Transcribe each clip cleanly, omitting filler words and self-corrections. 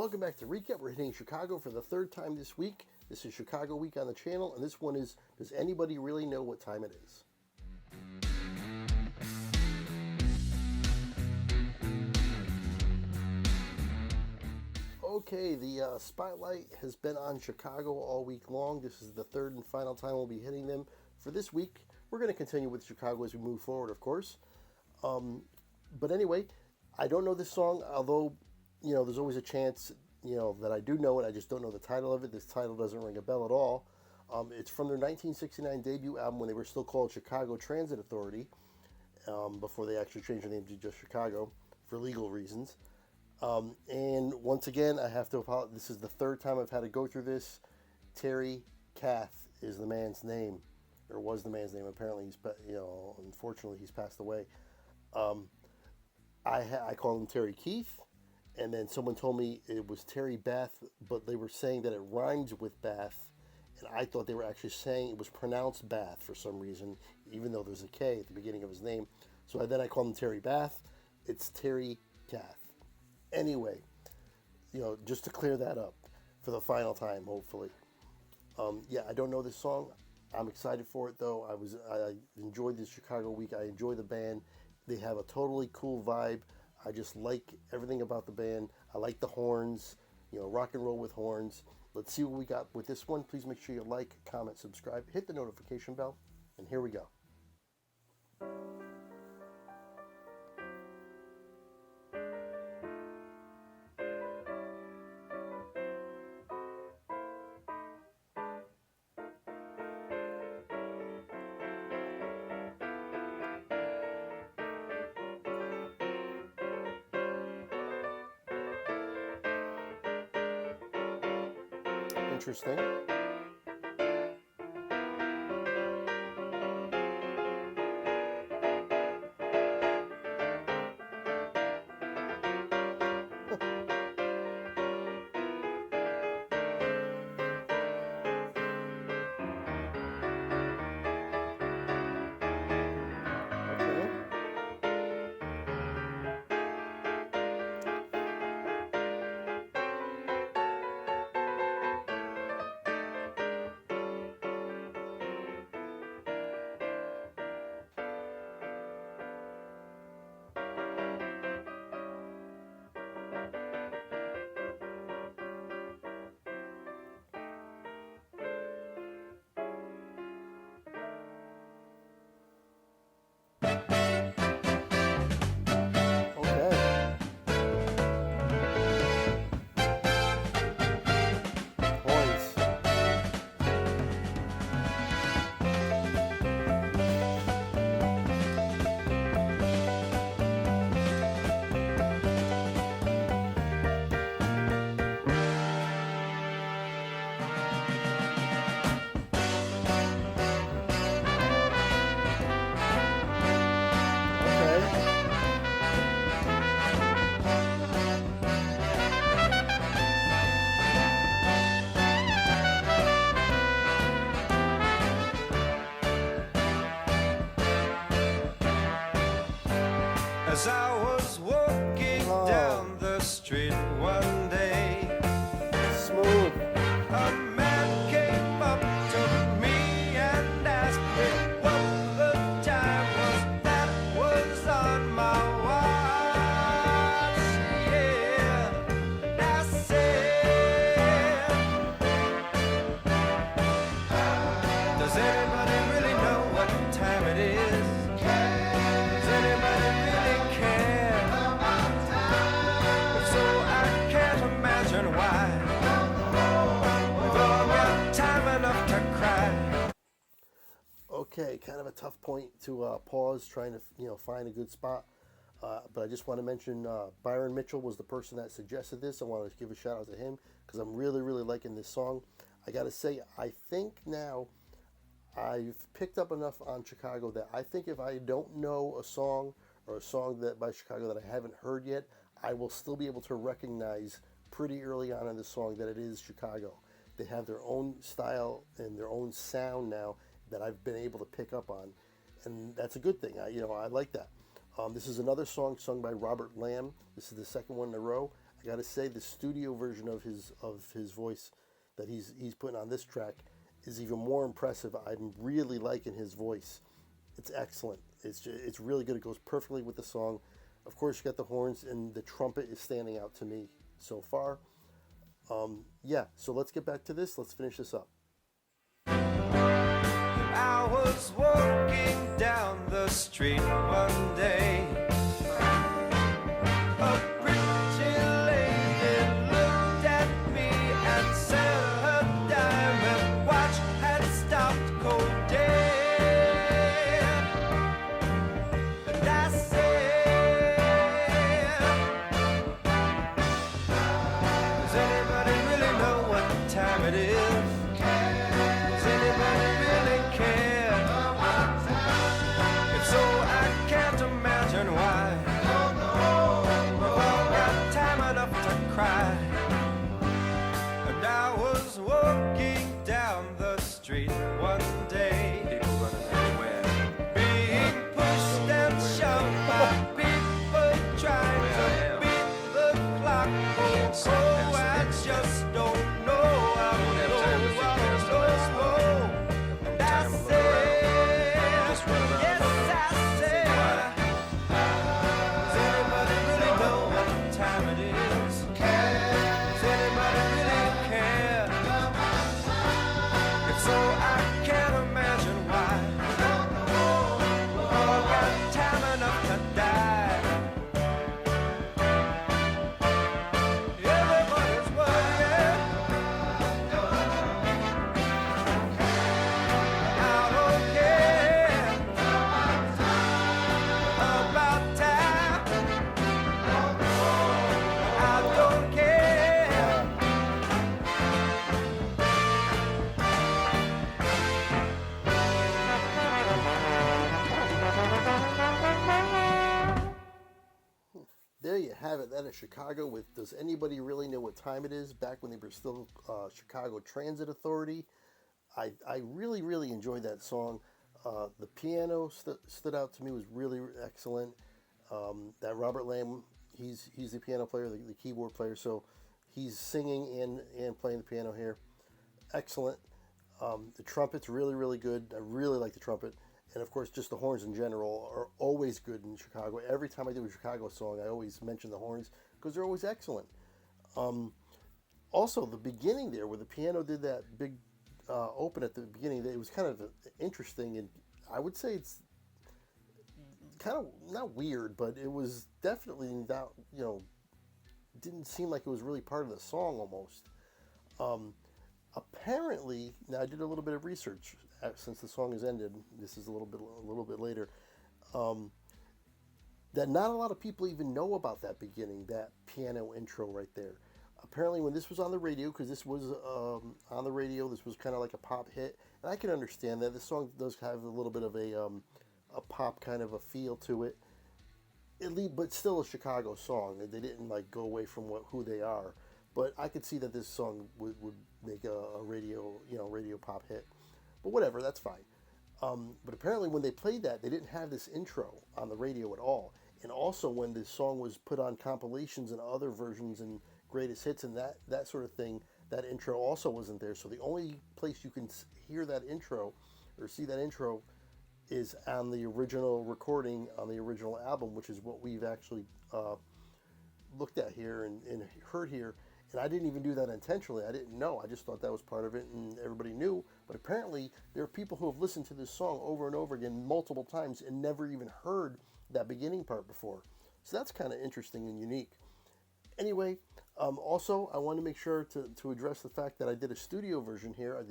Welcome back to Recap. We're hitting Chicago for the third time this week. This is Chicago Week on the channel, and this one is, does anybody really know what time it is? Okay, the spotlight has been on Chicago all week long. This is the third and final time we'll be hitting them for this week. We're going to continue with Chicago as we move forward, of course. But anyway, I don't know this song, although, you know, there's always a chance, you know, that I do know it. I just don't know the title of it. This title doesn't ring a bell at all. It's from their 1969 debut album when they were still called Chicago Transit Authority, before they actually changed their name to just Chicago for legal reasons. And once again, I have to apologize. This is the third time I've had to go through this. Terry Kath is the man's name, or was the man's name. Apparently, unfortunately, he's passed away. I call him Terry Keith, and then someone told me it was Terry Bath, but they were saying that it rhymes with Bath, and I thought they were actually saying it was pronounced Bath for some reason, even though there's a K at the beginning of his name. So then I call him Terry Bath. It's Terry Kath. Anyway, you know, just to clear that up for the final time, hopefully. Yeah, I don't know this song. I'm excited for it, though. I enjoyed this Chicago week. I enjoy the band. They have a totally cool vibe. I just like everything about the band. I like the horns, you know, rock and roll with horns. Let's see what we got with this one. Please make sure you like, comment, subscribe, hit the notification bell, and here we go. Interesting. As I was walking down the street one day, Smooth. a man came up to me and asked me what the time was that was on my watch. Yeah, I said, does anybody really know what time it is? Does anybody really care? If so, I can't imagine why. We've all got time enough to cry. Okay, kind of a tough point to pause, trying to, you know, find a good spot. But I just want to mention Byron Mitchell was the person that suggested this. I want to give a shout out to him because I'm really, really liking this song. I got to say, I think now I've picked up enough on Chicago that I think if I don't know a song or a song that by Chicago that I haven't heard yet, I will still be able to recognize pretty early on in the song that it is Chicago. They have their own style and their own sound now that I've been able to pick up on, and that's a good thing. I like that. This is another song sung by Robert Lamb. This is the second one in a row. I got to say the studio version of his voice that he's putting on this track is even more impressive. I'm really liking his voice. It's excellent. It's really good. It goes perfectly with the song. Of course, you got the horns, and the trumpet is standing out to me so far. Yeah, so let's get back to this. Let's finish this up. I was walking down the street one day. A pretty lady looked at me and said her diamond watch had stopped cold dead. And I said, does anybody really know what time it is? Does anybody really care? If so, I can't imagine why. We've all got time enough to cry. And I was walking down the street one day, people running everywhere, being pushed and shoved by people trying to beat the clock. Oh, I just don't know. I don't know. And I said, yes, I said, does anybody really know what time it is? Does anybody really care? If so, I can't imagine why. We've all got time enough to die. Everybody's worried. I don't care about time. I don't care. There you have it. That is Chicago with Does Anybody Really Know What Time It Is? Back when they were still Chicago Transit Authority. I really, really enjoyed that song. The piano stood out to me, was really excellent. That Robert Lamb, he's the piano player, the keyboard player, so he's singing and playing the piano here. Excellent. The trumpet's really, really good. I really like the trumpet. And of course, just the horns in general are always good in Chicago. Every time I do a Chicago song, I always mention the horns because they're always excellent. Also, the beginning there, where the piano did that big open at the beginning, it was kind of interesting, and I would say it's kind of not weird, but it was definitely not, didn't seem like it was really part of the song almost. Apparently, now I did a little bit of research since the song has ended. This is a little bit later. That not a lot of people even know about that beginning, that piano intro right there. Apparently, when this was on the radio, because this was on the radio, this was kind of like a pop hit, and I can understand that. This song does have a little bit of a pop kind of a feel to it, but still a Chicago song. They didn't like go away from who they are. But I could see that this song would make a radio pop hit. But whatever, that's fine. But apparently when they played that, they didn't have this intro on the radio at all. And also when this song was put on compilations and other versions and greatest hits and that sort of thing, that intro also wasn't there. So the only place you can hear that intro or see that intro is on the original recording, on the original album, which is what we've actually looked at here and heard here. And I didn't even do that intentionally. I didn't know. I just thought that was part of it and everybody knew. But apparently there are people who have listened to this song over and over again multiple times and never even heard that beginning part before. So that's kind of interesting and unique. Anyway, also I want to make sure to address the fact that I did a studio version here. I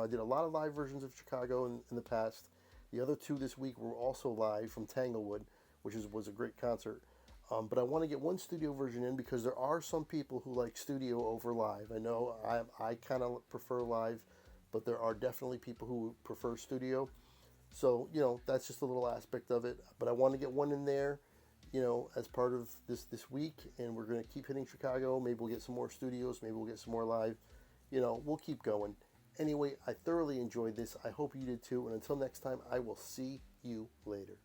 did a lot of live versions of Chicago in the past. The other two this week were also live from Tanglewood, which was a great concert. But I want to get one studio version in because there are some people who like studio over live. I know I kind of prefer live, but there are definitely people who prefer studio. So, that's just a little aspect of it. But I want to get one in there, as part of this week. And we're going to keep hitting Chicago. Maybe we'll get some more studios. Maybe we'll get some more live. We'll keep going. Anyway, I thoroughly enjoyed this. I hope you did too. And until next time, I will see you later.